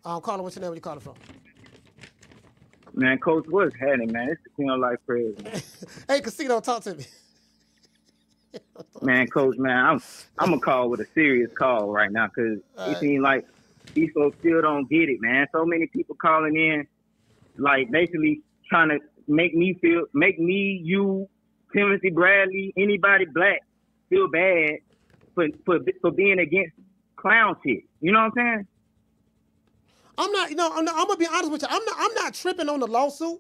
Caller, what's your name? Where you calling from? Man, Coach, what's happening, man? It's the Casino Life President. Hey, Casino, talk to me. Man, Coach, man, I'm gonna call with a serious call right now because it seems like these folks still don't get it, man. So many people calling in, like basically trying to make me, you, Timothy Bradley, anybody black feel bad for being against clown shit. You know what I'm saying? I'm gonna be honest with you. I'm not tripping on the lawsuit.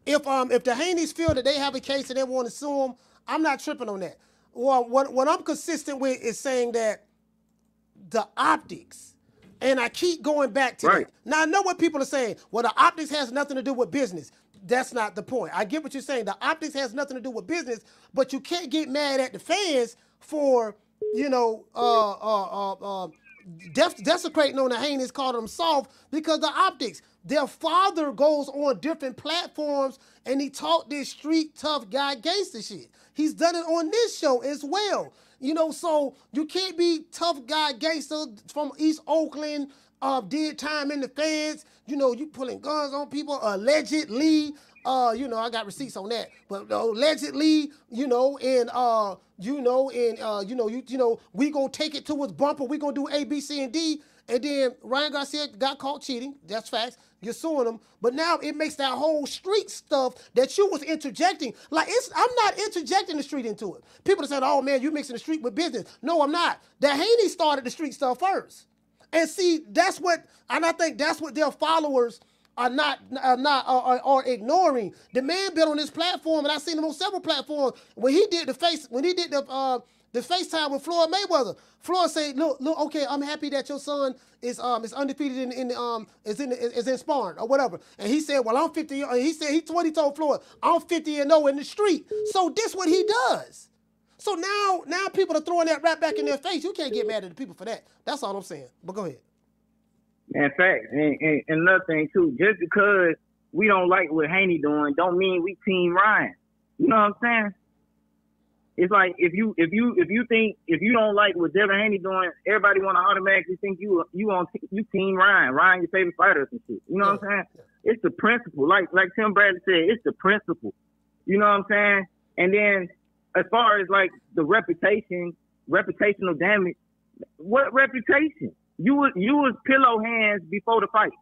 If the Haneys feel that they have a case and they want to sue them, I'm not tripping on that. Well, what I'm consistent with is saying that the optics, and I keep going back to that. Now I know what people are saying. Well, the optics has nothing to do with business. That's not the point. I get what you're saying. The optics has nothing to do with business, but you can't get mad at the fans for desecrating on the Haneys, calling them soft because the optics. Their father goes on different platforms and he talked this street tough guy gangster shit. He's done it on this show as well. So you can't be tough guy gangster from East Oakland, did time in the feds. You pulling guns on people allegedly. I got receipts on that, but allegedly, we gonna take it to his bumper. We gonna do A, B, C, and D, and then Ryan Garcia got caught cheating. That's facts. You're suing him, but now it makes that whole street stuff that you was interjecting. Like I'm not interjecting the street into it. People said, "Oh man, you mixing the street with business." No, I'm not. The Haney started the street stuff first, and see I think that's what their followers are ignoring. The man been on this platform, and I've seen him on several platforms. When he did the FaceTime with Floyd Mayweather, Floyd said, "Look, okay, I'm happy that your son is undefeated is in sparring or whatever." And he said, "Well, I'm 50." He said he told Floyd, "I'm 50-0 in the street." So this what he does. So now people are throwing that rap back in their face. You can't get mad at the people for that. That's all I'm saying. But go ahead. Man, facts. And another thing too, just because we don't like what Haney doing, don't mean we team Ryan. You know what I'm saying? It's like if you don't like what Devin Haney doing, everybody want to automatically think you team Ryan. Ryan your favorite fighter and shit. You know what I'm saying? Yeah. It's the principle. Like Tim Bradley said, it's the principle. You know what I'm saying? And then as far as like the reputational damage, what reputation? You was pillow hands before the fight.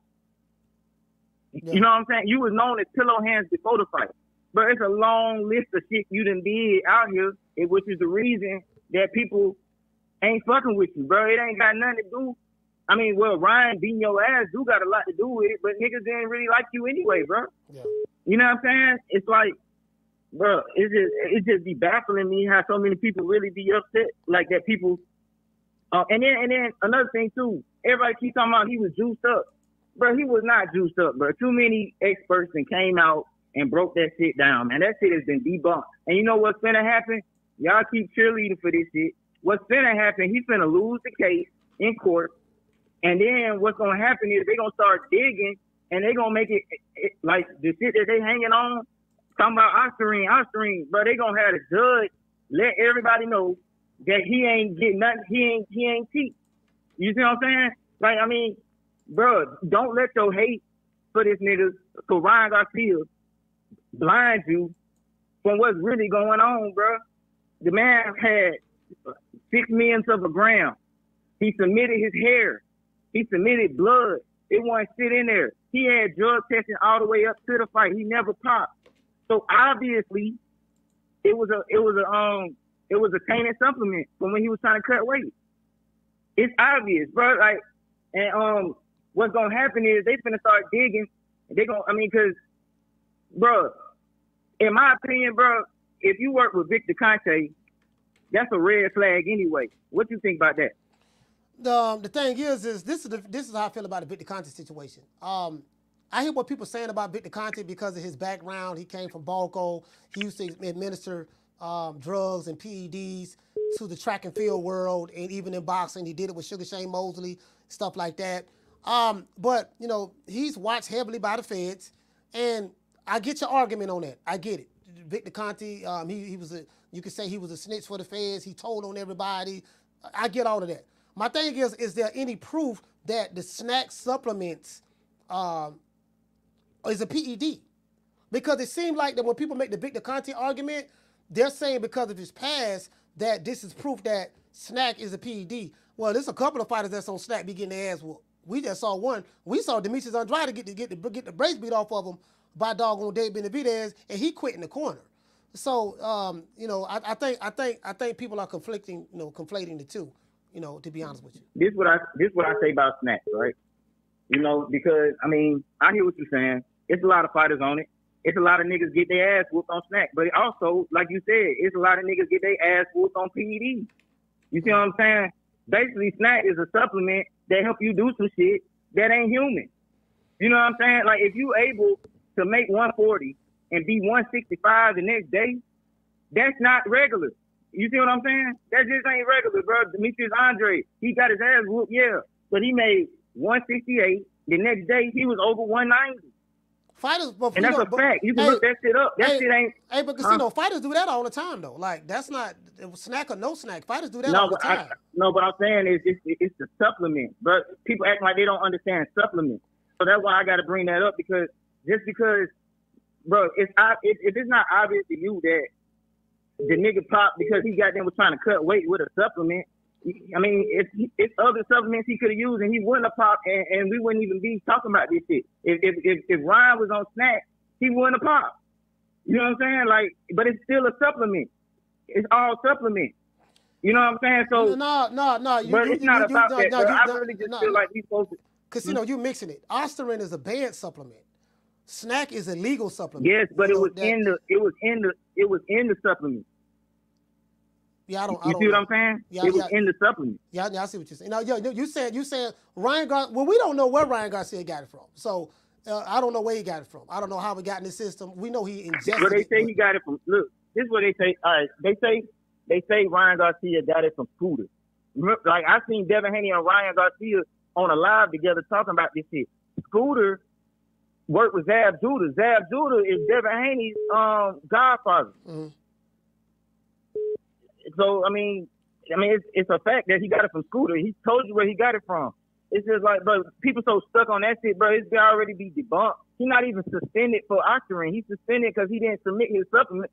Yeah. You know what I'm saying? You was known as pillow hands before the fight. But it's a long list of shit you done did out here, which is the reason that people ain't fucking with you, bro. It ain't got nothing to do. I mean, well, Ryan beating your ass do got a lot to do with it, but niggas didn't really like you anyway, bro. Yeah. You know what I'm saying? It's like, bro, it just be baffling me how so many people really be upset like that. People, and then another thing too. Everybody keeps talking about he was juiced up, bro. He was not juiced up, bro. Too many experts and came out and broke that shit down, man. That shit has been debunked. And you know what's finna happen? Y'all keep cheerleading for this shit. What's finna happen, he's finna lose the case in court. And then what's gonna happen is they gonna start digging and they gonna make it like the shit that they hanging on, talking about Ostarine, but they gonna have the judge let everybody know that he ain't getting nothing, he ain't cheat. You see what I'm saying? Like, I mean, bro, don't let your hate for this nigga, for Ryan Garcia, blind you from what's really going on, bro. The man had 6 millionths of a gram. He submitted his hair. He submitted blood. It wasn't shit in there. He had drug testing all the way up to the fight. He never popped. So obviously, it was a tainted supplement from when he was trying to cut weight. It's obvious, bro. Like, and what's gonna happen is they finna start digging. Cause, bro, in my opinion, bro, if you work with Victor Conte, that's a red flag anyway. What you think about that? The thing is this is how I feel about the Victor Conte situation. I hear what people are saying about Victor Conte because of his background. He came from Balco. He used to administer drugs and PEDs to the track and field world, and even in boxing, he did it with Sugar Shane Mosley, stuff like that. But he's watched heavily by the feds, and I get your argument on that. I get it. Victor Conte, he was you could say he was a snitch for the feds. He told on everybody. I get all of that. My thing is there any proof that the snack supplements is a PED. Because it seemed like that when people make the Victor Conte argument, they're saying because of his past that this is proof that snack is a PED. Well, there's a couple of fighters that's on snack be getting their ass whooped. We just saw one. We saw Demetrius Andrade get the brakes beat off of him by doggone Dave Benavidez, and he quit in the corner. So you know, I think people are conflating the two. You know, to be honest with you. This what I say about snack, right? You know, because I mean, I hear what you're saying. It's a lot of fighters on it. It's a lot of niggas get their ass whooped on snack. But also, like you said, it's a lot of niggas get their ass whooped on PED. You see what I'm saying? Basically, snack is a supplement that help you do some shit that ain't human. You know what I'm saying? Like, if you able to make 140 and be 165 the next day, that's not regular. You see what I'm saying? That just ain't regular, bro. Demetrius Andrade, he got his ass whooped, yeah. But he made 168. The next day, he was over 190. Fighters, but and that's a fact. You can look that shit up. That shit ain't. Hey, but Casino, fighters do that all the time, though. Like, that's not snack or no snack. Fighters do that all the time. But I'm saying it's the supplement. But people act like they don't understand supplements. So that's why I got to bring that up, because just because, bro, if it's not obvious to you that the nigga popped because he got them was trying to cut weight with a supplement, I mean, it's other supplements he could have used and he wouldn't have popped, and we wouldn't even be talking about this shit. If Ryan was on snack, he wouldn't have popped. You know what I'm saying? Like, but it's still a supplement. It's all supplement. You know what I'm saying? So no. But it's not about that. I really just feel like he's supposed to. Casino, you're mixing it. Osterin is a banned supplement. Snack is a legal supplement. Yes, but it was in the supplement. Yeah, I don't see what I'm saying? Yeah, it was in the supplement. Yeah, I see what you're saying. Now, you said Ryan Garcia. Well, we don't know where Ryan Garcia got it from. So I don't know where he got it from. I don't know how it got in the system. We know he ingested it. But they say he got it from. Look, this is what they say. All right, they say Ryan Garcia got it from Scooter. Like, I seen Devin Haney and Ryan Garcia on a live together talking about this shit. Scooter worked with Zab Judah. Zab Judah is Devin Haney's godfather. Mm-hmm. So I mean, it's a fact that he got it from Scooter. He told you where he got it from. It's just like, bro, people so stuck on that shit, bro. It's already be debunked. He's not even suspended for Osterin. He's suspended because he didn't submit his supplement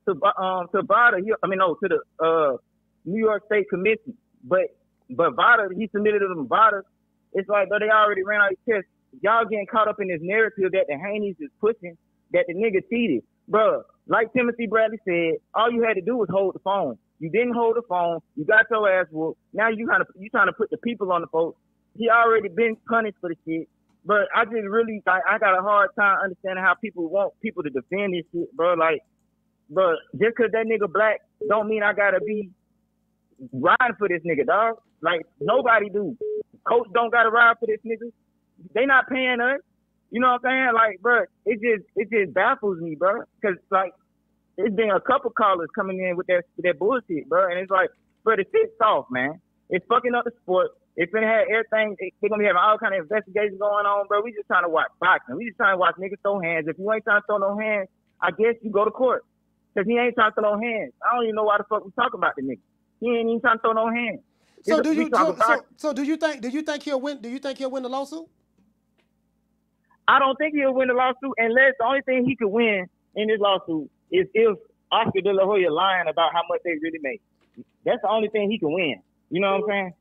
to VADA. To the New York State Commission. But VADA, he submitted it to VADA. It's like, but they already ran out of tests. Y'all getting caught up in this narrative that the Haneys is pushing, that the nigga cheated. Bro, like Timothy Bradley said, all you had to do was hold the phone. You didn't hold the phone. You got your ass whooped. Now you trying to put the people on the folks. He already been punished for the shit. But I just really, I got a hard time understanding how people want people to defend this shit, bro. Like, bro, just because that nigga black don't mean I got to be riding for this nigga, dog. Like, nobody do. Coach don't got to ride for this nigga. They not paying us. You know what I'm saying? Like, bro, it just baffles me, bro. Because, like, it's been a couple callers coming in with that bullshit, bro. And it's like, bro, the shit's soft, man. It's fucking up the sport. It's gonna have everything. They're gonna be having all kind of investigations going on, bro. We just trying to watch boxing. We just trying to watch niggas throw hands. If you ain't trying to throw no hands, I guess you go to court. Because he ain't trying to throw no hands. I don't even know why the fuck we talking about the nigga. He ain't even trying to throw no hands. So do you think he'll win? Do you think he'll win the lawsuit? I don't think he'll win the lawsuit unless the only thing he could win in this lawsuit is if Oscar De La Hoya lying about how much they really make. That's the only thing he can win. You know what I'm saying?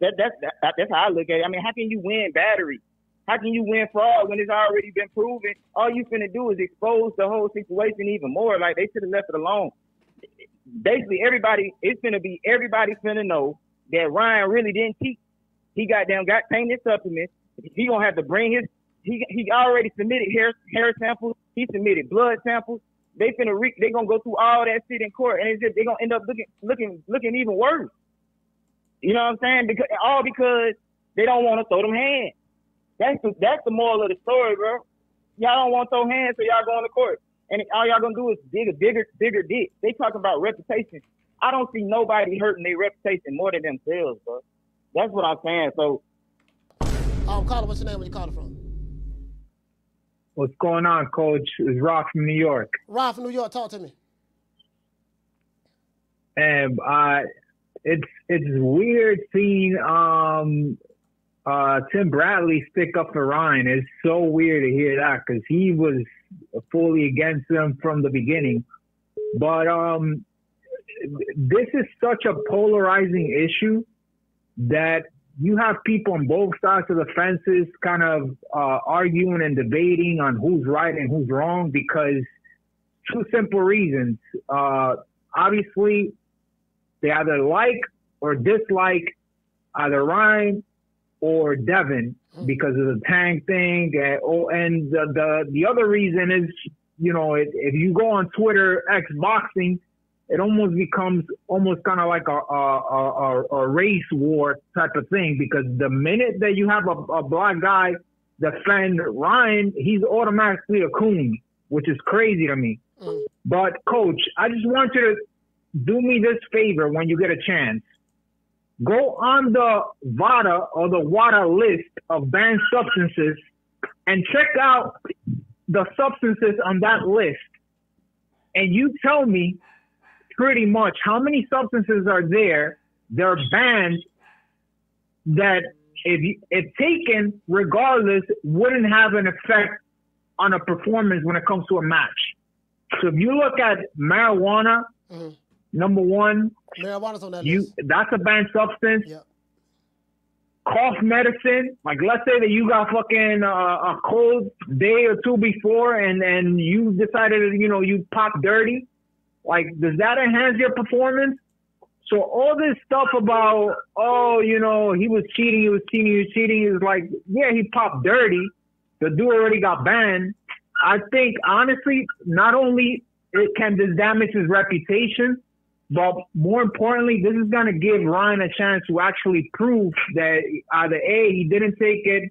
That's how I look at it. I mean, how can you win battery? How can you win fraud when it's already been proven? All you finna do is expose the whole situation even more. Like, they should have left it alone. Basically, everybody finna know that Ryan really didn't cheat. He got tainted supplements. He gonna have to bring his. He already submitted hair samples. He submitted blood samples. They gonna go through all that shit in court, and they gonna end up looking even worse. You know what I'm saying? Because they don't want to throw them hands. That's the moral of the story, bro. Y'all don't want to throw hands, so y'all going to court, and all y'all gonna do is dig a bigger dick. They talk about reputation. I don't see nobody hurting their reputation more than themselves, bro. That's what I'm saying. So, caller, what's your name? Where you calling from? What's going on, Coach? It's Rock from New York. Rock from New York, talk to me. And it's weird seeing Tim Bradley stick up for Ryan. It's so weird to hear that because he was fully against him from the beginning. But this is such a polarizing issue that you have people on both sides of the fences kind of arguing and debating on who's right and who's wrong because two simple reasons. Obviously, they either like or dislike either Ryan or Devin because of the Tank thing. And the other reason is, you know, if you go on Twitter, X Boxing, it almost becomes almost kind of like a race war type of thing because the minute that you have a black guy defend Ryan, he's automatically a coon, which is crazy to me. But, Coach, I just want you to do me this favor when you get a chance. Go on the VADA or the WADA list of banned substances and check out the substances on that list. And you tell me pretty much how many substances are there that are banned that if taken regardless wouldn't have an effect on a performance when it comes to a match. So if you look at marijuana, number one, marijuana's on that list. That's a banned substance. Yep. Cough medicine, like let's say that you got fucking a cold day or two before and you decided, you know, you pop dirty. Like, does that enhance your performance? So all this stuff about, oh, you know, he was cheating is like, yeah, he popped dirty. The dude already got banned. I think, honestly, not only can this damage his reputation, but more importantly, this is going to give Ryan a chance to actually prove that either A, he didn't take it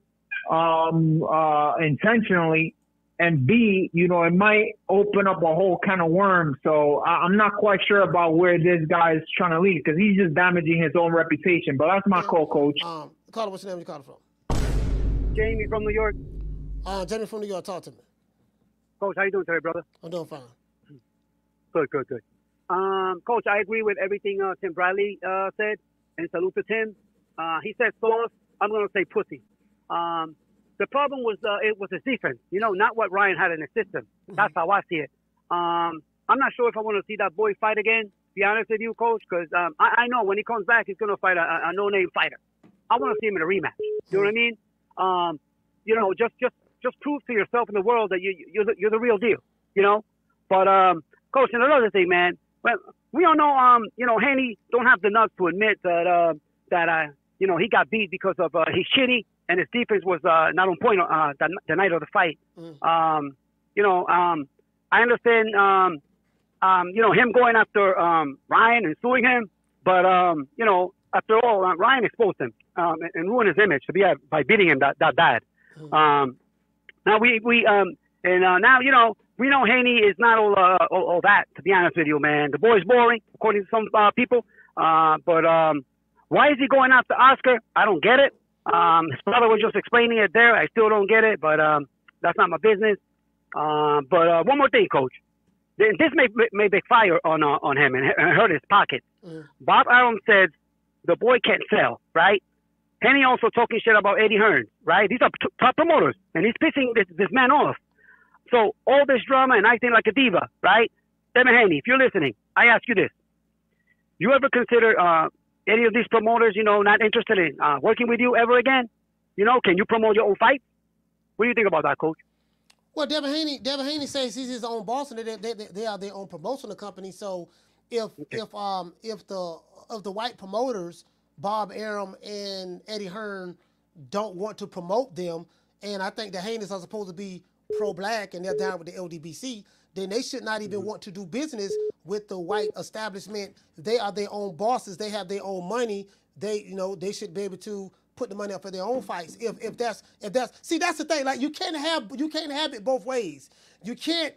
intentionally, and B, you know, it might open up a whole can of worms. So I'm not quite sure about where this guy is trying to lead because he's just damaging his own reputation. But that's my call, Coach. Carter, what's your name? You calling from? Jamie from New York. Jamie from New York, talk to me. Coach, how you doing today, brother? I'm doing fine. Good. Coach, I agree with everything Tim Bradley said, and salute to Tim. He said sauce. I'm going to say pussy. The problem was it was his defense, you know, not what Ryan had in his system. That's how I see it. I'm not sure if I want to see that boy fight again, to be honest with you, Coach, because I know when he comes back, he's going to fight a no-name fighter. I want to see him in a rematch. You know what I mean? You know, just prove to yourself in the world that you're the real deal, you know? But, Coach, and another thing, man, well, we all know, you know, Haney don't have the nuts to admit that, you know, he got beat because of he's shitty and his defense was not on point the night of the fight. You know, I understand, you know, him going after Ryan and suing him, but, you know, after all, Ryan exposed him and ruined his image by beating him that bad. Now now, you know, we know Haney is not all that, to be honest with you, man. The boy's boring, according to some people. But why is he going after Oscar? I don't get it. His brother was just explaining it there. I still don't get it, but that's not my business. But one more thing, Coach. This may backfire on him and hurt his pocket. Bob Arum said the boy can't sell, right? Haney also talking shit about Eddie Hearn, right? These are top promoters, and he's pissing this man off. So all this drama and acting like a diva, right? Devin Haney, if you're listening, I ask you this. You ever consider any of these promoters, you know, not interested in working with you ever again? You know, can you promote your own fight? What do you think about that, Coach? Well, Devin Haney says he's his own boss and they are their own promotional company. So if the white promoters, Bob Arum and Eddie Hearn, don't want to promote them, and I think the Haneys are supposed to be pro-black and they're down with the LDBC, then they should not even want to do business with the white establishment. They are their own bosses. They have their own money. They should be able to put the money up for their own fights. If that's see, that's the thing. Like you can't have it both ways. You can't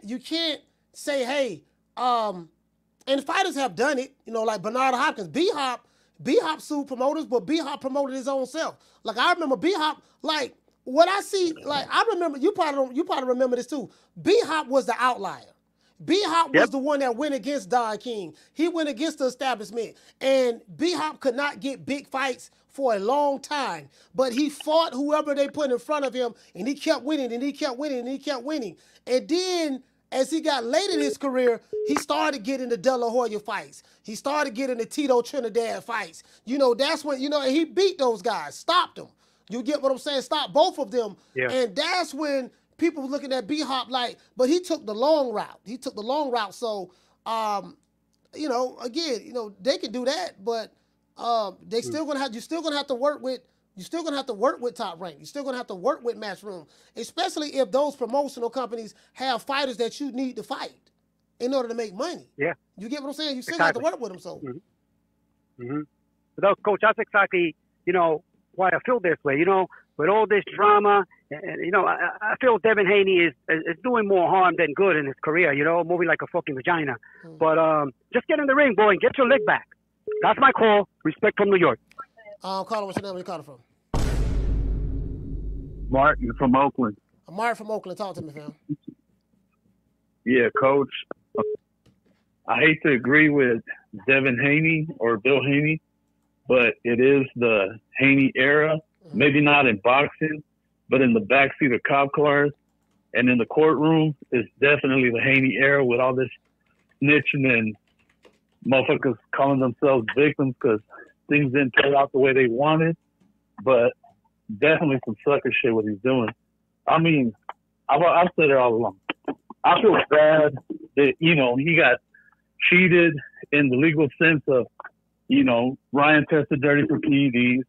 say, hey, and fighters have done it. You know, like Bernard Hopkins, B-Hop sued promoters, but B-Hop promoted his own self. Like I remember B-Hop, like what I see, like I remember, you probably remember this too. B-Hop was the outlier. B-Hop was the one that went against Don King. He went against the establishment. And B-Hop could not get big fights for a long time. But he fought whoever they put in front of him, and he kept winning, and he kept winning, and he kept winning. And then, as he got late in his career, he started getting the De La Hoya fights. He started getting the Tito Trinidad fights. You know, that's when, you know, and he beat those guys, stopped them. You get what I'm saying? Stopped both of them. Yeah. And that's when people were looking at B-Hop like, but he took the long route. He took the long route. So, you know, again, you know, they can do that, but they still gonna have, you're still gonna have to work with, you're still gonna have to work with Top Rank. You're still gonna have to work with Matchroom, especially if those promotional companies have fighters that you need to fight in order to make money. Yeah. You get what I'm saying? You still have to work with them. So. So, Coach, that's exactly, you know, why I feel this way. You know, with all this drama, and you know, I feel Devin Haney is doing more harm than good in his career. You know, moving like a fucking vagina. But just get in the ring, boy, and get your leg back. That's my call. Respect from New York. Carter, what's your name? Where you calling from? Martin from Oakland. I'm Martin from Oakland. Talk to me, fam. Yeah, Coach. I hate to agree with Devin Haney or Bill Haney, but it is the Haney era. Maybe not in boxing, but in the backseat of cop cars and in the courtroom, it's definitely the Haney era with all this snitching and motherfuckers calling themselves victims because things didn't turn out the way they wanted. But definitely some sucker shit what he's doing. I mean, I've said it all along. I feel bad that, you know, he got cheated in the legal sense of, you know, Ryan tested dirty for PEDs.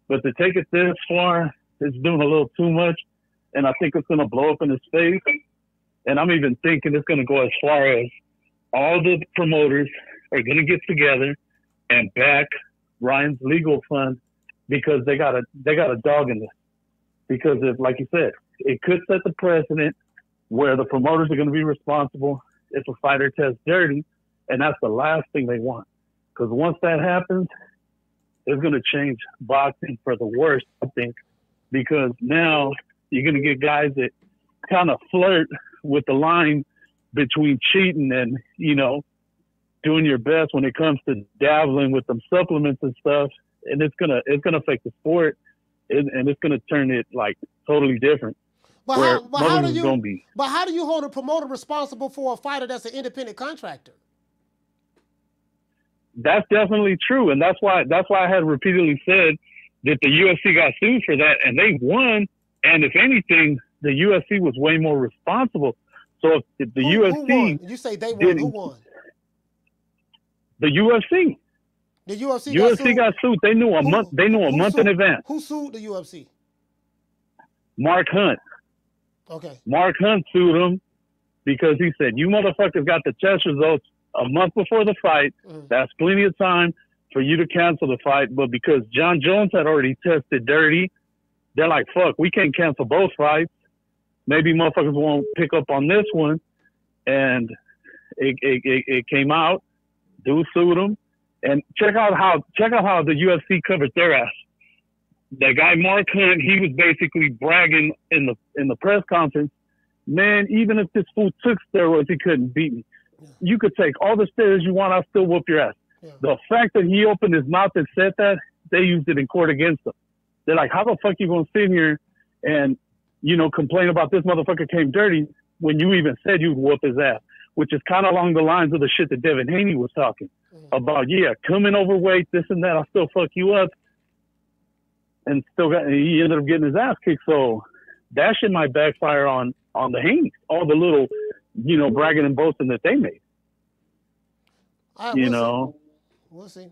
But to take it this far is doing a little too much, and I think it's going to blow up in his face. And I'm even thinking it's going to go as far as all the promoters are going to get together and back Ryan's legal fund because they got a dog in this. Because if, like you said, it could set the precedent where the promoters are going to be responsible if a fighter tests dirty, and that's the last thing they want. Because once that happens, it's going to change boxing for the worse, I think, because now you're going to get guys that kind of flirt with the line between cheating and, you know, doing your best when it comes to dabbling with them supplements and stuff. And it's going to affect the sport, and it's going to turn it like totally different. But how do you hold a promoter responsible for a fighter that's an independent contractor? That's definitely true, and that's why I had repeatedly said that the UFC got sued for that, and they won. And if anything, the UFC was way more responsible. So if the UFC, who won? You say they won. Who won? The UFC. The UFC got sued. They knew a month. They knew a month in advance. Who sued the UFC? Mark Hunt. Okay. Mark Hunt sued him because he said, "You motherfuckers got the test results a month before the fight. That's plenty of time for you to cancel the fight. But because John Jones had already tested dirty, they're like, fuck, we can't cancel both fights. Maybe motherfuckers won't pick up on this one." And it came out. Dude sued him. And check out how the UFC covered their ass. That guy Mark Hunt, he was basically bragging in the press conference, "Man, even if this fool took steroids, he couldn't beat me. You could take all the steroids you want, I'll still whoop your ass." Yeah. The fact that he opened his mouth and said that, they used it in court against him. They're like, how the fuck you gonna sit here and, you know, complain about this motherfucker came dirty when you even said you'd whoop his ass? Which is kind of along the lines of the shit that Devin Haney was talking about. Yeah, coming overweight, this and that, I'll still fuck you up. And he ended up getting his ass kicked. So that shit might backfire on the Haneys, all the little, you know, bragging and boasting that they made. Right, we'll see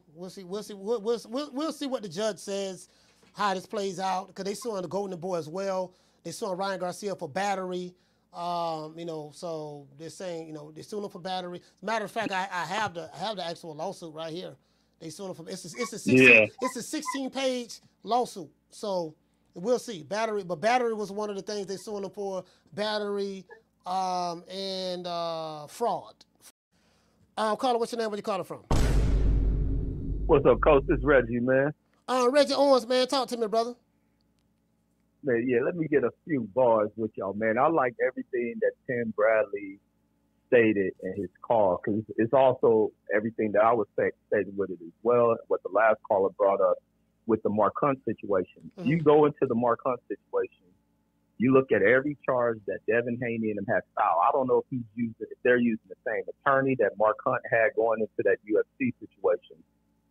what the judge says, how this plays out, because they suing the Golden Boy as well. They suing Ryan Garcia for battery. You know, so they're saying, you know, they're suing him for battery. As a matter of fact, I have the actual lawsuit right here. They suing him for it's a 16-page lawsuit. So we'll see. Battery was one of the things they suing him for. Battery and fraud. Caller, what's your name? Where you calling from? What's up, Coach? It's Reggie, man. Reggie Owens, man. Talk to me, brother. Man, yeah, let me get a few bars with y'all, man. I like everything that Tim Bradley stated in his call, because it's also everything that I was stating with it as well, what the last caller brought up with the Mark Hunt situation. Mm-hmm. You go into the Mark Hunt situation, you look at every charge that Devin Haney and them had filed. I don't know if if they're using the same attorney that Mark Hunt had going into that UFC situation.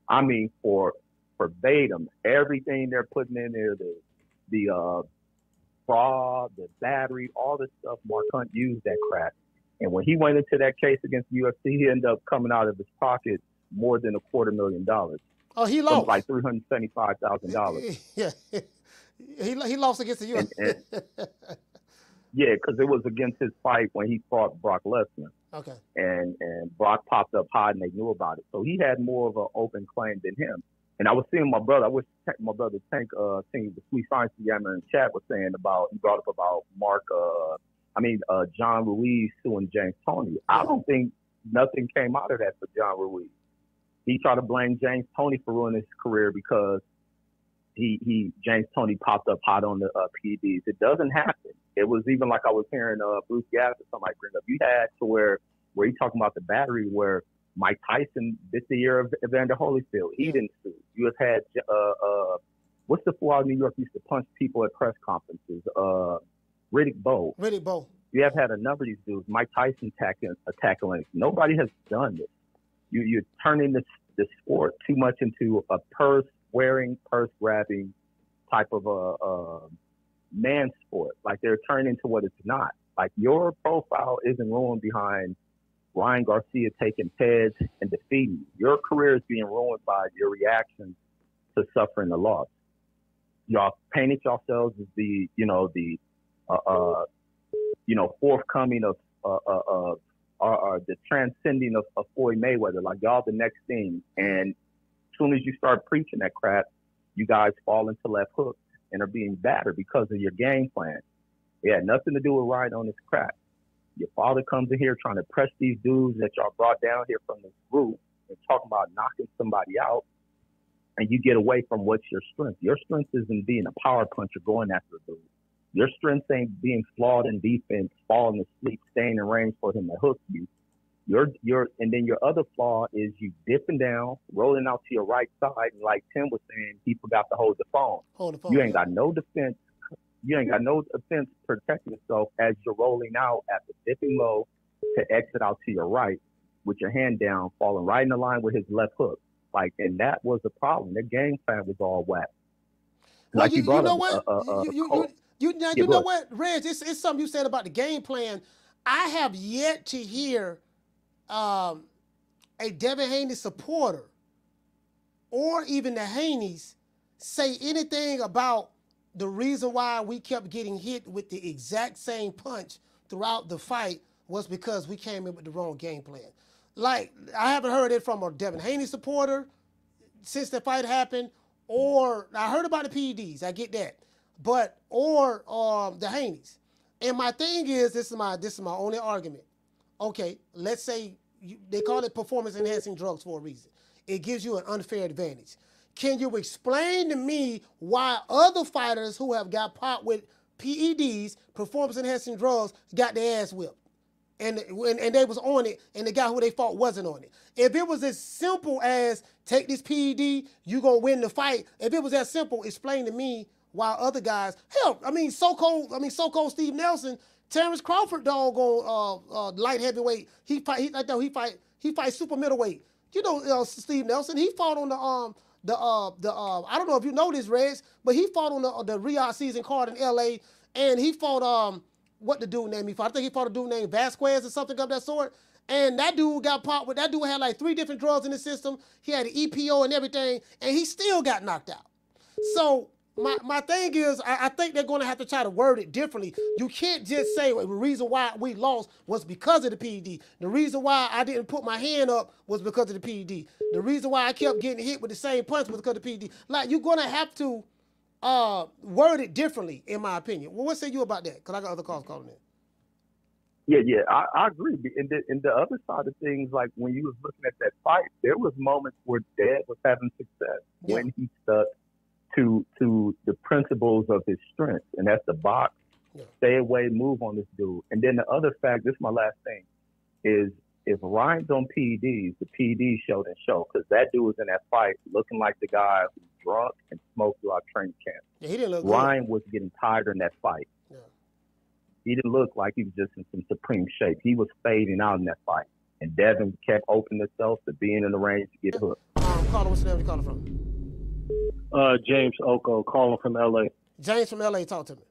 I mean, for verbatim, everything they're putting in there, the fraud, the battery, all this stuff, Mark Hunt used that crap. And when he went into that case against the UFC, he ended up coming out of his pocket more than $250,000. Oh, he lost. Like $375,000. Yeah. He lost against the UFC. Yeah, because it was against his fight when he fought Brock Lesnar. Okay. And Brock popped up hot and they knew about it. So he had more of an open claim than him. And I was seeing my brother, I wish my brother Tank, the Sweet Science Yammer in chat was saying he brought up about John Ruiz suing James Toney. I don't think nothing came out of that for John Ruiz. He tried to blame James Toney for ruining his career because James Toney popped up hot on the PEDs. It doesn't happen. It was even like I was hearing Bruce Gass or somebody bring up. You had to where he talking about the battery where Mike Tyson this the year of Evander Holyfield. He didn't sue. You have had what's the fool out in New York used to punch people at press conferences? Riddick Bowe. Riddick Bowe. You have had a number of these dudes. Mike Tyson attacking. Nobody has done this. You're turning the sport too much into a purse-wearing, purse-grabbing type of a man sport. Like they're turning into what it's not. Like your profile isn't ruined behind Ryan Garcia taking PEDs and defeating you. Your career is being ruined by your reaction to suffering the loss. Y'all painted yourselves as the forthcoming of the transcending of Floyd Mayweather, like y'all the next thing. And as soon as you start preaching that crap, you guys fall into left hooks and are being battered because of your game plan. It had nothing to do with riding on this crap. Your father comes in here trying to press these dudes that y'all brought down here from this group and talking about knocking somebody out, and you get away from what's your strength. Your strength isn't being a power puncher going after a dude. Your strength ain't being flawed in defense, falling asleep, staying in range for him to hook you. And then your other flaw is you dipping down, rolling out to your right side, and like Tim was saying, he forgot to hold the phone. You ain't got no defense. You ain't got no defense protecting yourself as you're rolling out after dipping low to exit out to your right with your hand down, falling right in the line with his left hook. Like, and that was the problem. Their game plan was all whack. Well, you know what? You know what, Reg? It's something you said about the game plan. I have yet to hear a Devin Haney supporter or even the Haneys say anything about the reason why we kept getting hit with the exact same punch throughout the fight was because we came in with the wrong game plan. Like, I haven't heard it from a Devin Haney supporter since the fight happened, or I heard about the PEDs, I get that, but or the Haneys. And my thing is, this is my only argument. Okay, let's say they call it performance-enhancing drugs for a reason. It gives you an unfair advantage. Can you explain to me why other fighters who have got popped with PEDs, performance-enhancing drugs, got their ass whipped? And they was on it, and the guy who they fought wasn't on it. If it was as simple as take this PED, you gonna win the fight. If it was that simple, explain to me why other guys. Hell, so-called Steve Nelson, Terrence Crawford, doggone light heavyweight. He fight super middleweight. You know, Steve Nelson. He fought on the I don't know if you know this, Reg, but he fought on the Riyadh season card in LA, and he fought what the dude named he fought. I think he fought a dude named Vasquez or something of that sort. And that dude got popped with, that dude had like 3 different drugs in the system. He had an EPO and everything, and he still got knocked out. So my thing is, I think they're going to have to try to word it differently. You can't just say the reason why we lost was because of the PED. The reason why I didn't put my hand up was because of the PED. The reason why I kept getting hit with the same punch was because of the PED. Like, you're going to have to word it differently, in my opinion. Well, what say you about that? Because I got other calls calling in. Yeah, I agree. And the other side of things, like when you was looking at that fight, there was moments where Dad was having success when he stuck to the principles of his strength, and that's the box, stay away, move on this dude. And then the other fact, this is my last thing, is if Ryan's on PEDs, the PEDs show didn't show, because that dude was in that fight looking like the guy who drunk and smoked throughout training camp. Yeah, he didn't look Ryan good. was getting tired in that fight. Yeah. He didn't look like he was just in some supreme shape. He was fading out in that fight. And Devin kept opening himself to being in the range to get hooked. Caller, what's the name you calling from? James Oko, calling from LA. James from LA, talk to me.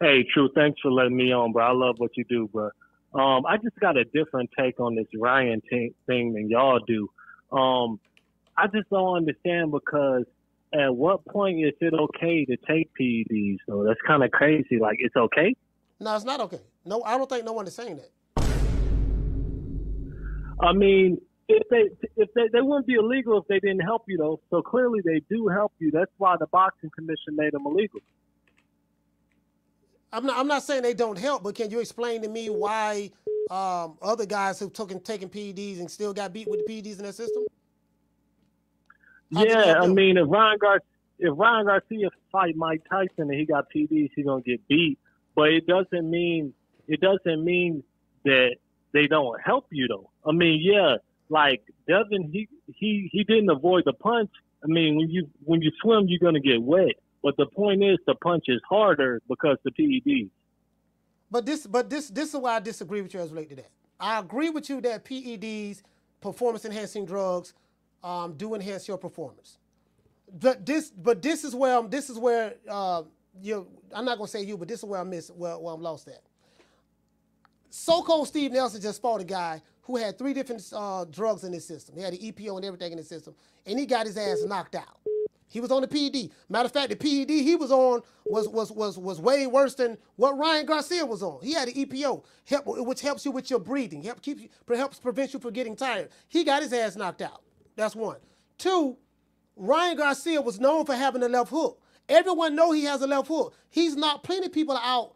Hey, True, thanks for letting me on, bro. I love what you do, bro. I just got a different take on this Ryan thing than y'all do. I just don't understand, because at what point is it okay to take PEDs? So that's kind of crazy. Like, it's okay? No, it's not okay. No, I don't think no one is saying that. I mean, if they wouldn't be illegal if they didn't help you, though. So clearly they do help you. That's why the boxing commission made them illegal. I'm not saying they don't help, but can you explain to me why other guys who've taken PEDs and still got beat with the PEDs in their system? Yeah, I mean, if Ryan Garcia fight Mike Tyson and he got PEDs, he's gonna get beat. But it doesn't mean that they don't help you, though. I mean, yeah, like Devin, he didn't avoid the punch. I mean, when you swim, you're gonna get wet. But the point is, the punch is harder because the PEDs. But this is why I disagree with you as related to that. I agree with you that PEDs, performance enhancing drugs, do enhance your performance. But this is where I'm not gonna say you, but this is where where I'm lost at. So-called Steve Nelson just fought a guy who had 3 different drugs in his system. He had the EPO and everything in his system, and he got his ass knocked out. He was on the PED. Matter of fact, the PED he was on was way worse than what Ryan Garcia was on. He had the EPO, which helps you with your breathing, helps prevent you from getting tired. He got his ass knocked out. That's 1. 2, Ryan Garcia was known for having a left hook. Everyone know he has a left hook. He's knocked plenty of people out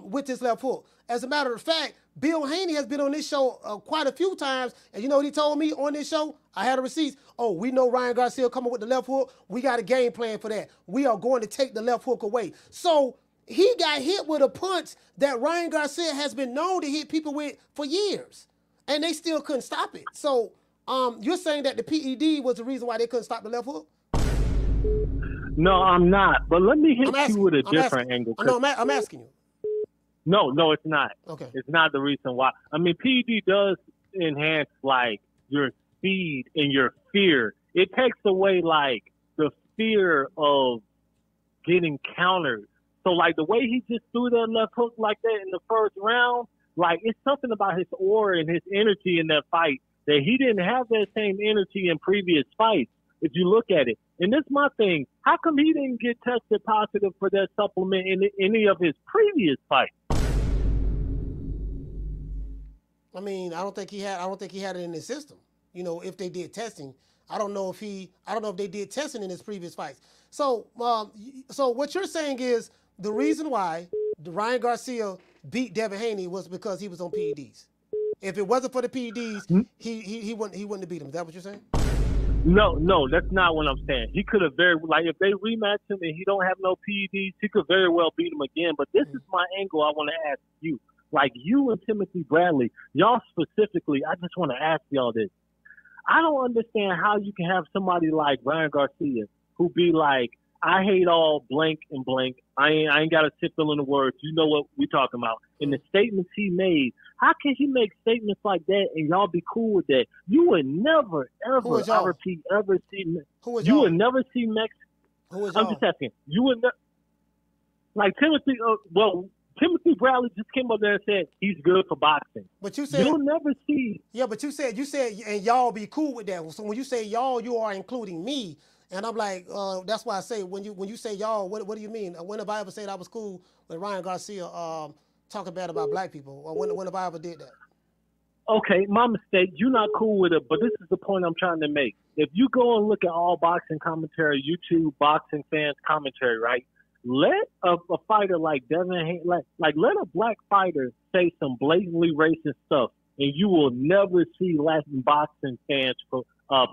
with his left hook. As a matter of fact, Bill Haney has been on this show quite a few times, and you know what he told me on this show? I had a receipt. Oh, we know Ryan Garcia coming with the left hook. We got a game plan for that. We are going to take the left hook away. So he got hit with a punch that Ryan Garcia has been known to hit people with for years, and they still couldn't stop it. So you're saying that the PED was the reason why they couldn't stop the left hook? No, I'm not. But let me hit you with a different angle. No, I'm asking you. No, it's not. Okay. It's not the reason why. I mean, PED does enhance, like, your speed and your fear. It takes away, like, the fear of getting countered. So, like, the way he just threw that left hook like that in the first round, like, it's something about his aura and his energy in that fight that he didn't have that same energy in previous fights, if you look at it. And this is my thing. How come he didn't get tested positive for that supplement in any of his previous fights? I mean, I don't think he had it in his system. You know, if they did testing, I don't know if they did testing in his previous fights. So what you're saying is the reason why Ryan Garcia beat Devin Haney was because he was on PEDs. If it wasn't for the PEDs, he wouldn't have beat him. Is that what you're saying? No, that's not what I'm saying. He could have if they rematch him and he don't have no PEDs, he could very well beat him again. But this is my angle I want to ask you. Like you and Timothy Bradley, y'all specifically, I just want to ask y'all this. I don't understand how you can have somebody like Ryan Garcia who be like, I hate all blank and blank. I ain't got to sit fill in the words. You know what we talking about. And the statements he made, how can he make statements like that and y'all be cool with that? You would never, ever, I repeat, ever see. You would never see Mex. I'm just asking. You would never, like Timothy, Timothy Bradley just came up there and said he's good for boxing. But you said you'll never see. Yeah, but you said and y'all be cool with that. So when you say y'all, you are including me. And I'm like, that's why I say when you say y'all, what do you mean? When have I ever said I was cool with Ryan Garcia talking bad about black people? Or when have I ever did that? Okay, my mistake. You're not cool with it, but this is the point I'm trying to make. If you go and look at all boxing commentary, YouTube boxing fans commentary, right? Let a fighter like Devin Haney, let a black fighter say some blatantly racist stuff, and you will never see Latin boxing fans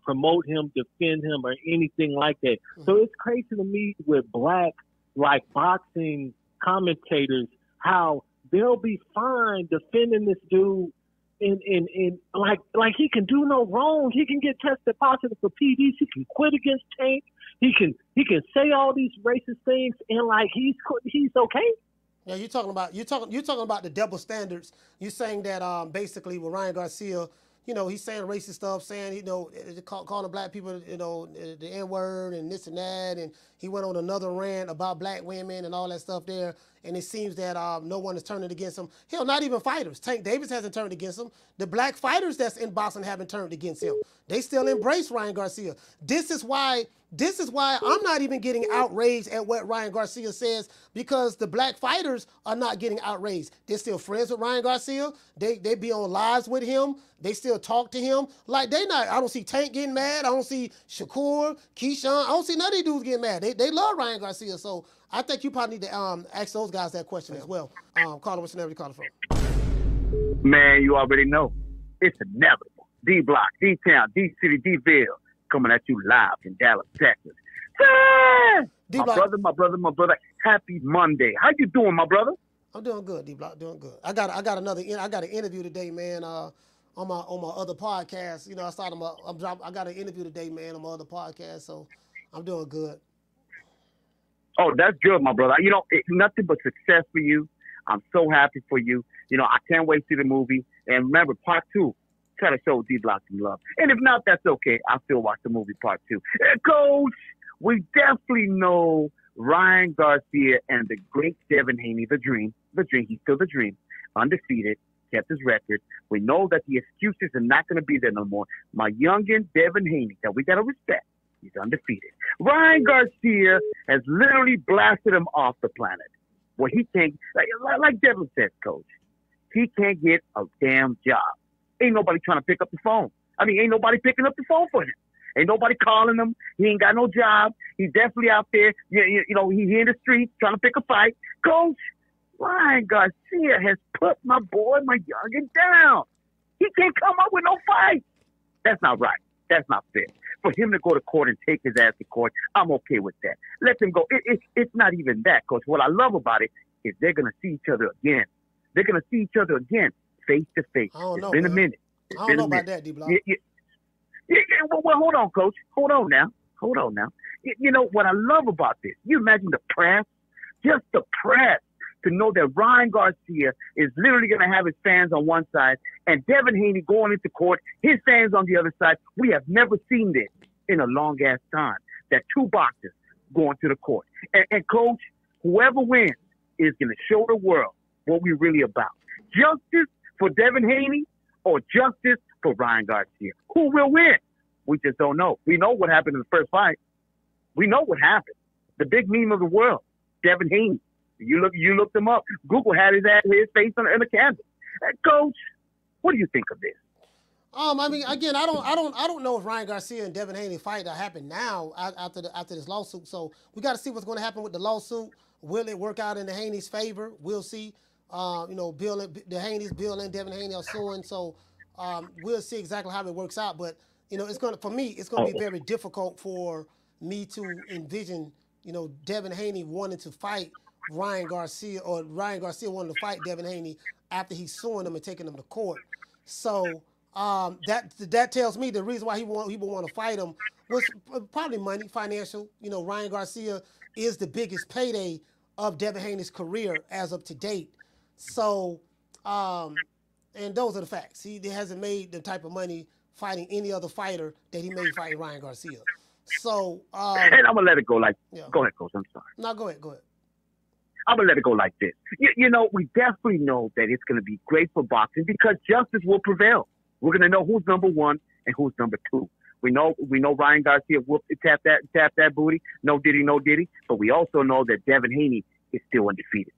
promote him, defend him, or anything like that. Mm-hmm. So it's crazy to me with black boxing commentators how they'll be fine defending this dude in like he can do no wrong. He can get tested positive for PDs. He can quit against Tank. He can say all these racist things and like he's okay. Yeah, you're talking about the double standards. You're saying that basically with Ryan Garcia, you know, he's saying racist stuff, saying, you know, calling black people, you know, the N-word and this and that, and he went on another rant about black women and all that stuff there, and it seems that no one is turning against him. Hell, not even fighters. Tank Davis hasn't turned against him. The black fighters that's in boxing haven't turned against him. They still embrace Ryan Garcia. This is why I'm not even getting outraged at what Ryan Garcia says, because the black fighters are not getting outraged. They're still friends with Ryan Garcia. They be on lives with him. They still talk to him. Like I don't see Tank getting mad. I don't see Shakur, Keyshawn. I don't see none of these dudes getting mad. They love Ryan Garcia. So I think you probably need to ask those guys that question as well. Caller, what's the name you calling from? Man, you already know. It's inevitable. D-Block, D-Town, D-City, D-Ville. Coming at you live in Dallas, Texas. My brother. Happy Monday. How you doing, my brother? I'm doing good, D-Block. Doing good. I got an interview today, man. On my other podcast. You know, I got an interview today, man, on my other podcast. So I'm doing good. Oh, that's good, my brother. You know, it's nothing but success for you. I'm so happy for you. You know, I can't wait to see the movie. And remember, part 2. Try to show D-Block some love. And if not, that's okay. I'll still watch the movie part 2. Coach, we definitely know Ryan Garcia and the great Devin Haney, the dream. He's still the dream. Undefeated, kept his record. We know that the excuses are not going to be there no more. My youngin' Devin Haney, that we got to respect, he's undefeated. Ryan Garcia has literally blasted him off the planet. Well, he can't, like Devin said, Coach, he can't get a damn job. Ain't nobody trying to pick up the phone. I mean, ain't nobody picking up the phone for him. Ain't nobody calling him. He ain't got no job. He's definitely out there. You know, he's in the streets trying to pick a fight. Coach, Ryan Garcia has put my youngin' down. He can't come up with no fight. That's not right. That's not fair. For him to go to court and take his ass to court, I'm okay with that. Let him go. It's not even that, Coach. What I love about it is they're going to see each other again. They're going to see each other again. Face to face. It's been a minute. I don't know about that, D-Block. Well, hold on, Coach. Hold on now. You know what I love about this? You imagine the press, just the press, to know that Ryan Garcia is literally going to have his fans on one side and Devin Haney going into court, his fans on the other side. We have never seen this in a long ass time. That two boxers going to the court. And Coach, whoever wins is going to show the world what we're really about. Justice for Devin Haney or justice for Ryan Garcia? Who will win? We just don't know. We know what happened in the first fight. We know what happened. The big meme of the world, Devin Haney. You looked him up. Google had his face in the canvas. Coach, what do you think of this? I mean, again, I don't know if Ryan Garcia and Devin Haney fight that happen now after this lawsuit. So we got to see what's going to happen with the lawsuit. Will it work out in the Haney's favor? We'll see. You know, Bill and Devin Haney are suing, so we'll see exactly how it works out. But you know, it's going to be very difficult for me to envision, you know, Devin Haney wanting to fight Ryan Garcia or Ryan Garcia wanting to fight Devin Haney after he's suing him and taking him to court. So that tells me the reason why he would want to fight him was probably money, financial. You know, Ryan Garcia is the biggest payday of Devin Haney's career as of to date. So, and those are the facts. He hasn't made the type of money fighting any other fighter that he made fighting Ryan Garcia. So, and I'm gonna let it go like. Yeah. Go ahead, Coach. I'm sorry. No, go ahead. I'm gonna let it go like this. You know, we definitely know that it's gonna be great for boxing because justice will prevail. We're gonna know who's number one and who's number two. We know Ryan Garcia tap that booty. No diddy. But we also know that Devin Haney is still undefeated.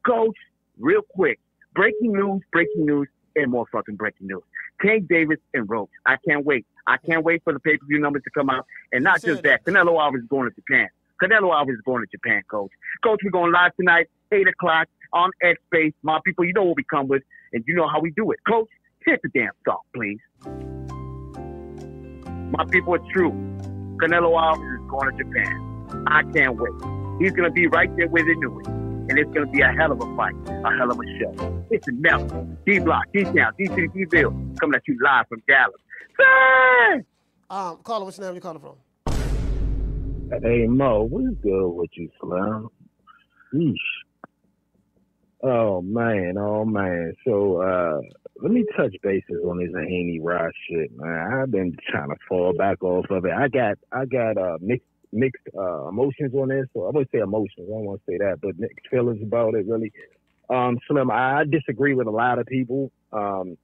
Coach, real quick, breaking news, and more fucking breaking news. Tank Davis and Rhodes. I can't wait. For the pay-per-view numbers to come out. And not just that, Canelo Alvarez is going to Japan. Coach. Coach, we're going live tonight, 8 o'clock on X-Space. My people, you know what we come with, and you know how we do it. Coach, hit the damn song, please. My people, it's true. Canelo Alvarez is going to Japan. I can't wait. He's going to be right there where they knew it. and it's gonna be a hell of a fight, a hell of a show. It's Nelson, D Block, D Town, D2, D-Ville, coming at you live from Dallas. Caller, what's your name? You calling from? Hey Mo, what's good with you, Slim? Yeesh. Oh man. So let me touch bases on this Haney Ross shit, man. I've been trying to fall back off of it. I got mixed emotions on this. So I wouldn't say emotions. I don't want to say that, but mixed feelings about it. Really, Slim. I disagree with a lot of people on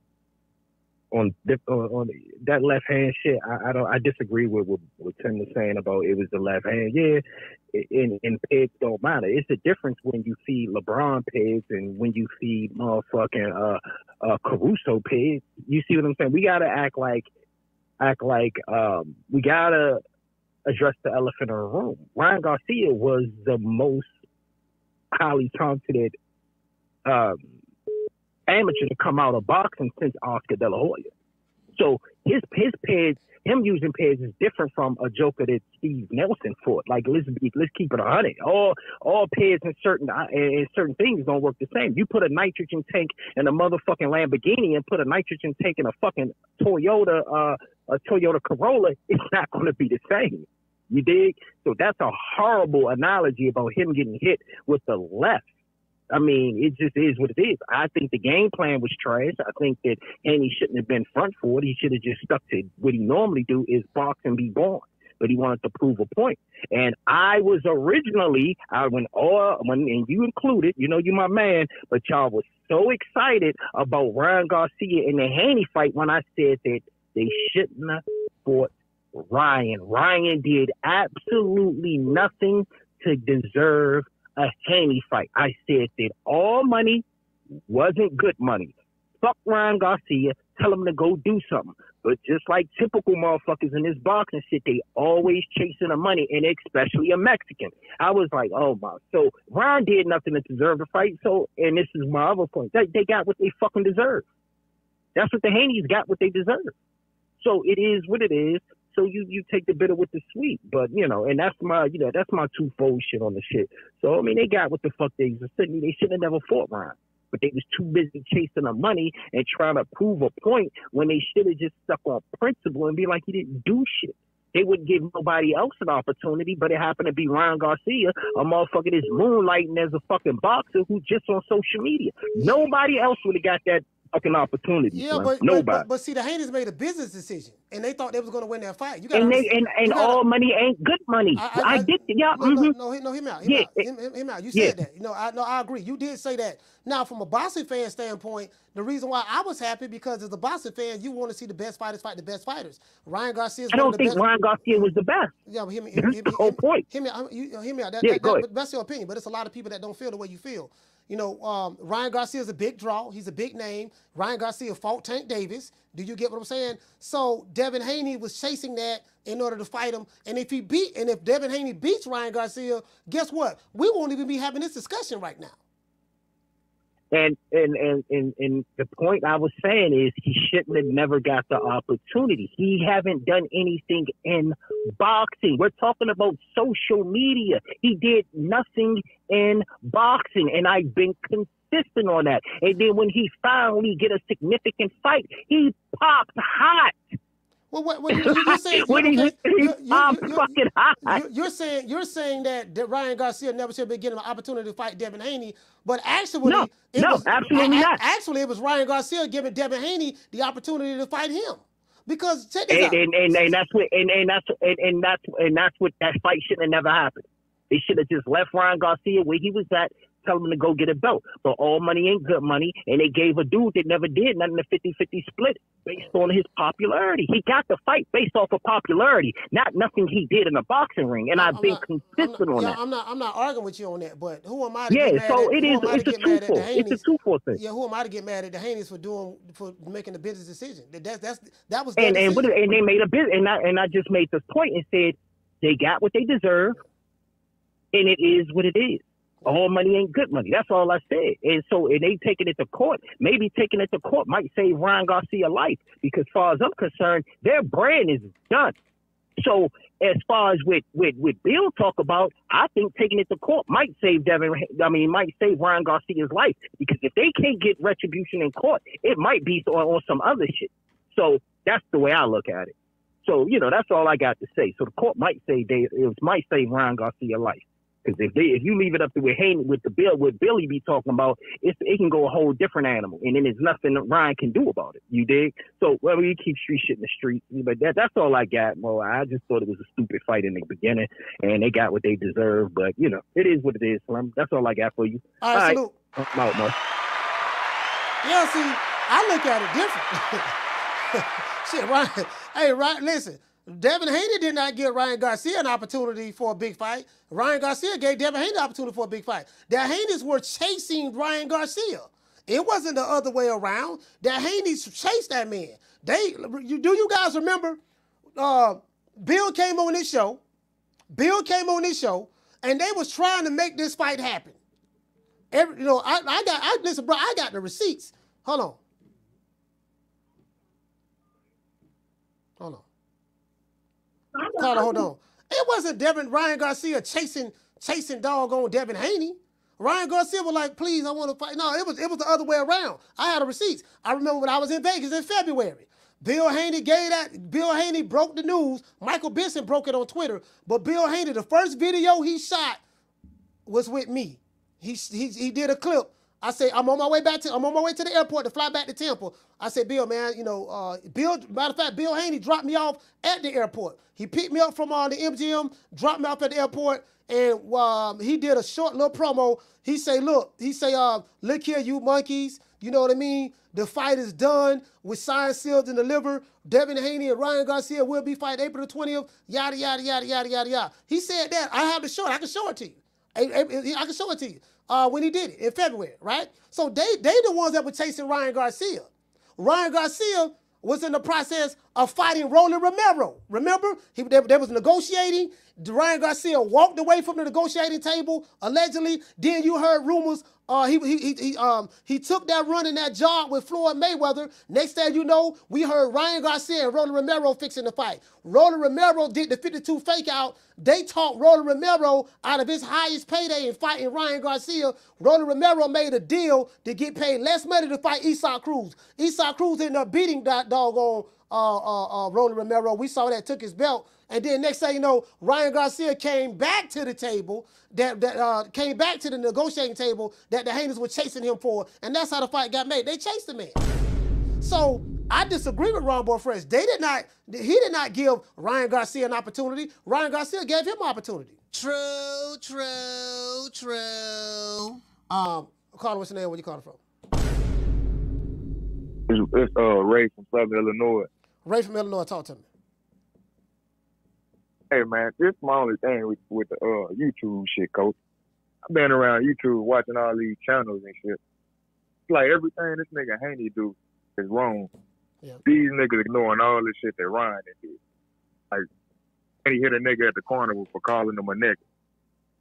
that left hand shit. I disagree with what Tim was saying about it was the left hand. Yeah, and pigs don't matter. It's the difference when you feed LeBron pigs and when you feed motherfucking Caruso pigs. You see what I'm saying? We gotta act like we gotta address the elephant in the room. Ryan Garcia was the most highly talented amateur to come out of boxing since Oscar De La Hoya. So his pads, him using pads is different from a joker that Steve Nelson fought. Like let's keep it 100. All pads and certain things don't work the same. You put a nitrogen tank in a motherfucking Lamborghini and put a nitrogen tank in a fucking Toyota Corolla, it's not going to be the same. You dig? So that's a horrible analogy about him getting hit with the left. I mean, it just is what it is. I think the game plan was trash. I think that Haney shouldn't have been front for it. He should have just stuck to what he normally do is box and be born. But he wanted to prove a point. And I was originally, when and you included, you know, you my man, but y'all was so excited about Ryan Garcia and the Haney fight when I said that they shouldn't have fought Ryan. Ryan did absolutely nothing to deserve a Haney fight. I said that all money wasn't good money. Fuck Ryan Garcia, tell him to go do something. But just like typical motherfuckers in this boxing shit, they always chasing the money, and especially a Mexican. I was like, oh my. So Ryan did nothing to deserve the fight. So, and this is my other point. They got what they fucking deserve. That's what the Haneys got, what they deserve. So it is what it is. So you take the bitter with the sweet, but you know, and that's my twofold shit on the shit. So I mean, they got what the fuck they should have never fought Ryan, but they was too busy chasing the money and trying to prove a point when they should have just stuck on principle and be like he didn't do shit. They wouldn't give nobody else an opportunity, but it happened to be Ryan Garcia, a motherfucker that's moonlighting as a fucking boxer who just on social media. Nobody else would have got that fucking opportunity. Yeah, but see, the Haneys made a business decision, and they thought they was going to win that fight. All money ain't good money. I did. Yeah. No, hear me out. Hear me out. You said that. I agree. You did say that. Now, from a boxing fan standpoint, the reason why I was happy because as a boxing fan, you want to see the best fighters fight the best fighters. Ryan Garcia. I don't think Ryan Garcia was the best. Yeah, but hear me. That's the whole point. Hear me out. That's your opinion, but it's a lot of people that don't feel the way you feel. You know, Ryan Garcia is a big draw. He's a big name. Ryan Garcia fought Tank Davis. Do you get what I'm saying? So Devin Haney was chasing that in order to fight him. And if Devin Haney beats Ryan Garcia, guess what? We won't even be having this discussion right now. And the point I was saying is he shouldn't have never got the opportunity. He haven't done anything in boxing. We're talking about social media. He did nothing in boxing, and I've been consistent on that. And then when he finally get a significant fight, he pops hot. Well, what you're saying? You're saying that Ryan Garcia never should have been given an opportunity to fight Devin Haney, but actually, absolutely not. Actually, it was Ryan Garcia giving Devin Haney the opportunity to fight him, because check this out. And that's what that fight shouldn't have never happened. They should have just left Ryan Garcia where he was at, tell him to go get a belt. But all money ain't good money, and they gave a dude that never did nothing a 50-50 split based on his popularity. He got the fight based off of popularity, not nothing he did in a boxing ring. And I've been consistent on that. I'm not arguing with you on that, but who am I to get mad so at? It's a twofold thing. Yeah, who am I to get mad at the Haneys for making a business decision? That was and they made a business, and I just made this point and said they got what they deserve, and it is what it is. All money ain't good money. That's all I said. And they taking it to court. Maybe taking it to court might save Ryan Garcia life, because as far as I'm concerned, their brand is done. So as far as with Bill talk about, I think taking it to court might save might save Ryan Garcia's life, because if they can't get retribution in court, it might be on some other shit. So that's the way I look at it. So, that's all I got to say. So the court might save Ryan Garcia's life. Because if you leave it up to what Billy be talking about, it can go a whole different animal, and then there's nothing that Ryan can do about it. You dig? So we keep street shit in the street, but that's all I got. Well, I just thought it was a stupid fight in the beginning, and they got what they deserve. But it is what it is, Slim. That's all I got for you. All right, salute. I'm out, man. Yeah, see, I look at it different. Shit, Ryan. Hey, Ryan, listen. Devin Haney did not give Ryan Garcia an opportunity for a big fight. Ryan Garcia gave Devin Haney an opportunity for a big fight. The Haneys were chasing Ryan Garcia. It wasn't the other way around. The Haneys chased that man. Do you guys remember? Bill came on this show. And they was trying to make this fight happen. Listen, bro, I got the receipts. Hold on. Hold on. It wasn't Ryan Garcia chasing doggone Devin Haney. Ryan Garcia was like, please, I want to fight. No, it was the other way around. I had the receipts. I remember when I was in Vegas in February. Bill Haney broke the news. Michael Benson broke it on Twitter. But Bill Haney, the first video he shot was with me. He did a clip. I said, I'm on my way to the airport to fly back to Temple. I said, Bill, man, matter of fact, Bill Haney dropped me off at the airport. He picked me up from the MGM, dropped me off at the airport, and he did a short little promo. He say, look here, you monkeys. You know what I mean? The fight is done with signed, sealed, and delivered. Devin Haney and Ryan Garcia will be fighting April the 20th, yada, yada, yada, yada, yada, yada. He said that. I have the short. I can show it to you. I can show it to you. When he did it in February, right? So they the ones that were chasing Ryan Garcia. Ryan Garcia was in the process of fighting Roland Romero. Remember? They was negotiating. Ryan Garcia walked away from the negotiating table, allegedly. Then you heard rumors. He took that run in that job with Floyd Mayweather. Next thing you know, we heard Ryan Garcia and Roland Romero fixing the fight. Roland Romero did the 52 fake out. They talked Roland Romero out of his highest payday in fighting Ryan Garcia. Roland Romero made a deal to get paid less money to fight Isaac Cruz. Isaac Cruz ended up beating that doggone Roland Romero. We saw that, took his belt. And then next thing you know, Ryan Garcia came back to the table, came back to the negotiating table that the Haneys were chasing him for. And that's how the fight got made. They chased the man. So I disagree with Ron Fresh. He did not give Ryan Garcia an opportunity. Ryan Garcia gave him an opportunity. True. Carter, what's your name? Where you calling from? It's Ray from Southern Illinois. Ray from Illinois, talk to me. Hey man, this is my only thing with the YouTube shit, coach. I've been around YouTube watching all these channels and shit. It's like everything this nigga Haney do is wrong. Yeah. These niggas ignoring all this shit that Ryan did. Like, and he hit a nigga at the corner for calling him a nigga.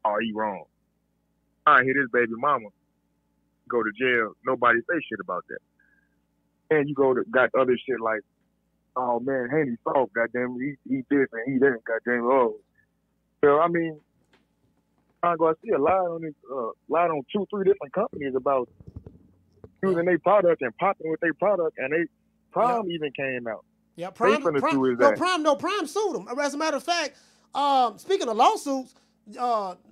Oh, he wrong. I hit his baby mama, go to jail. Nobody say shit about that. And you got other shit like, oh man, Haney soft, goddamn, he this and he that, goddamn, oh. So I mean, Ryan Garcia lied on 2-3 different companies about using their product and popping with their product, and they Prime even came out. Yeah, Prime sued him. As a matter of fact, speaking of lawsuits,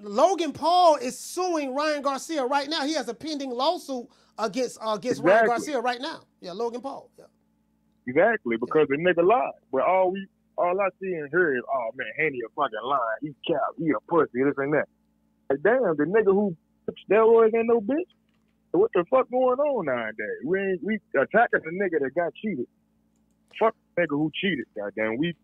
Logan Paul is suing Ryan Garcia right now. He has a pending lawsuit against Ryan Garcia right now. Yeah, Logan Paul. Yeah. Exactly, because the nigga lied. But all I see and hear is, oh man, Haney a fucking lie. He cap, he a pussy, this and that. Like damn, the nigga who took steroids ain't no bitch. So what the fuck going on nowadays? We attacking the nigga that got cheated. Fuck the nigga who cheated, goddamn. We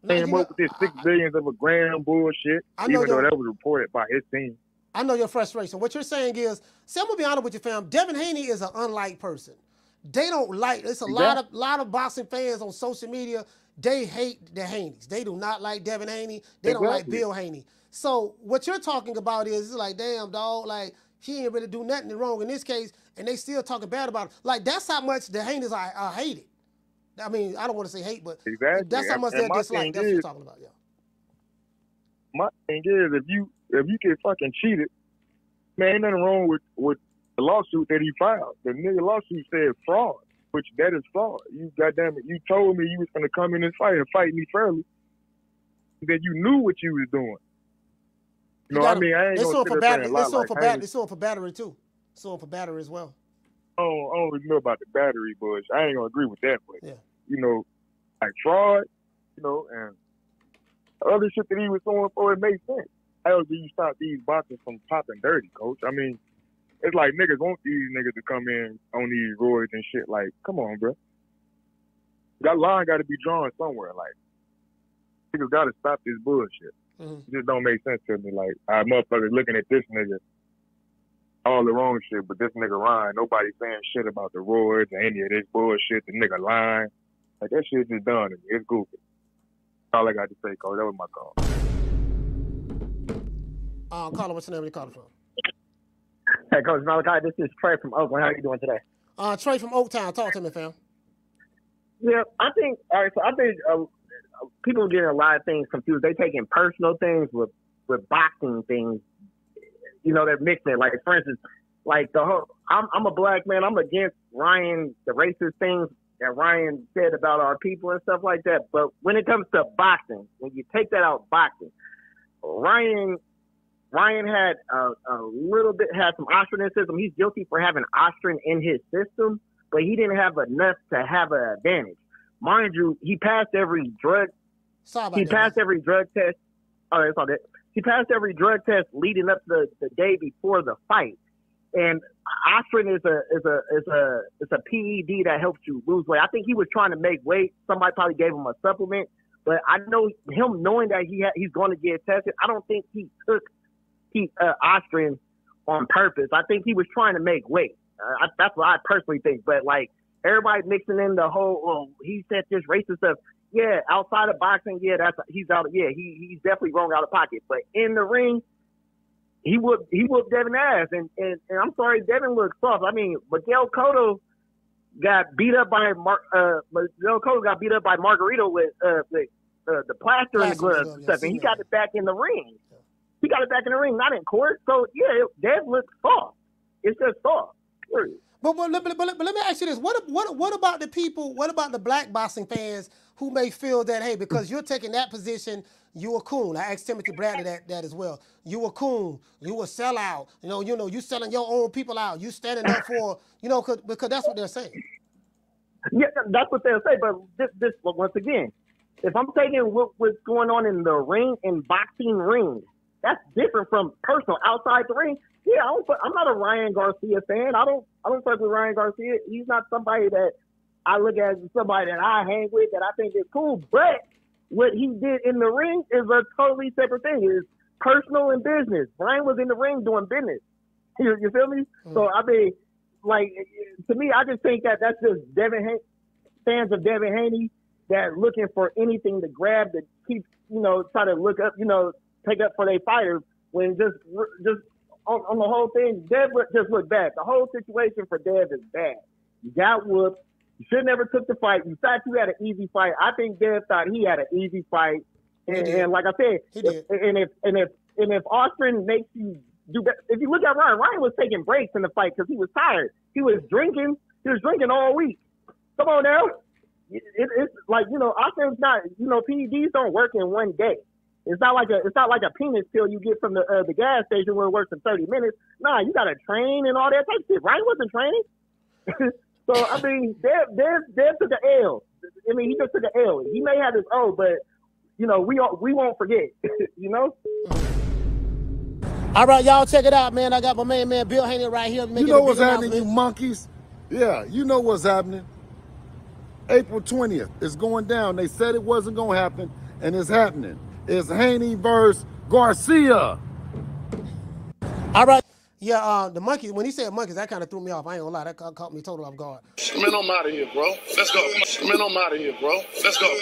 came up with this $6 billion of a gram bullshit, even though that was reported by his team. I know your frustration. What you're saying is, see, I'm gonna be honest with you, fam. Devin Haney is an unliked person. They don't like. It's a lot of boxing fans on social media. They hate the Haneys. They do not like Devin Haney. They don't like Bill Haney. So what you're talking about is like, damn dog, like he ain't really do nothing wrong in this case, and they still talking bad about it. Like that's how much the Haneys are hated. I mean, I don't want to say hate, but exactly. that's how much And they my dislike. thing That's what is- you're talking about, yeah. My thing is, if you get fucking cheated, man, ain't nothing wrong with the lawsuit that he filed. The nigga lawsuit said fraud, which that is fraud. You goddamn it, you told me you was gonna come in and fight me fairly. Then you knew what you was doing. You know, I mean, I ain't gonna sit there and lie like Haney. They're suing for battery too. Suing for battery as well. I don't really know about the battery, but I ain't gonna agree with that. But Yeah. you know, like fraud, you know, and the other shit that he was doing for, it made sense. How do you stop these boxers from popping dirty, coach? I mean, it's like niggas want these niggas to come in on these roids and shit. Like, come on, bro. That line got to be drawn somewhere. Like, niggas got to stop this bullshit. It just don't make sense to me. Like, our motherfuckers looking at this nigga, all the wrong shit, but this nigga Ryan, nobody saying shit about the roids or any of this bullshit. The nigga lying. Like, that shit just done to me. It's goofy. All I got to say, coach. That was my call. Caller, what's your name? Where you calling from? Hey, Coach Malachi, this is Trey from Oakland. How are you doing today? Trey from Oaktown. Talk to me, fam. Yeah, I think people getting a lot of things confused. They taking personal things with boxing things. You know, they're mixing it. Like, for instance, like the whole, I'm a black man. I'm against Ryan, the racist things that Ryan said about our people and stuff like that. But when it comes to boxing, when you take that out, boxing, Ryan had a little bit, had some ostracism. He's guilty for having ostrin in his system, but he didn't have enough to have an advantage. Mind you, he passed every drug. Every drug test. Oh, that's all that. He passed every drug test leading up to the day before the fight. And ostrin is a PED that helps you lose weight. I think he was trying to make weight. Somebody probably gave him a supplement, but I know him knowing that he's going to get tested. I don't think he took ostrin on purpose. I think he was trying to make weight. That's what I personally think. But like everybody mixing in the whole, he said this racist stuff. Yeah, outside of boxing, yeah, he's out. Yeah, he's definitely wrong out of pocket. But in the ring, he whooped Devin ass, and I'm sorry, Devin looked soft. I mean, Miguel Cotto got beat up by Margarito with the plaster and the gloves and stuff, and he got it back in the ring. He got it back in the ring, not in court. So yeah, Dev looks soft. It's just soft. Period. But let me ask you this: what about the people? What about the black boxing fans who may feel that, hey, because you're taking that position, you a coon? I asked Timothy Bradley that as well. You a coon. You a sellout. You know, you selling your own people out. You standing up for, because that's what they're saying. Yeah, that's what they'll say. But this once again, if I'm taking what's going on in the ring, in boxing ring, that's different from personal outside the ring. Yeah, I'm not a Ryan Garcia fan. I don't fuck with Ryan Garcia. He's not somebody that I look at as somebody that I hang with, that I think is cool. But what he did in the ring is a totally separate thing. It's personal and business. Ryan was in the ring doing business. You feel me? So, I mean, like, to me, I just think that that's just fans of Devin Haney that looking for anything to grab, to keep, try to look up, take up for their fighters, when just on the whole thing, Dev just looked bad. The whole situation for Dev is bad. You got whooped. You should never took the fight. You thought you had an easy fight. I think Dev thought he had an easy fight. And like I said, if Austin makes you do that, if you look at Ryan was taking breaks in the fight because he was tired. He was drinking. He was drinking all week. Come on now. It's like, Austin's not, PEDs don't work in one day. It's not like a penis pill you get from the gas station where it works in 30 minutes. Nah, you gotta train and all that type of shit. Ryan wasn't training. So I mean, Dev took an L. I mean, he just took an L. He may have his O, but we won't forget. All right, y'all, check it out, man. I got my man Bill Haney right here. You know what's happening, you monkeys? Yeah, you know what's happening. April 20th, it's going down. They said it wasn't gonna happen, and it's happening. It's Haney versus Garcia. All right. Yeah, the monkeys, when he said monkeys, that kind of threw me off. I ain't gonna lie, that caught me total off guard. Man, I'm out of here, bro. Let's go. Man, I'm out of here, bro. Let's go.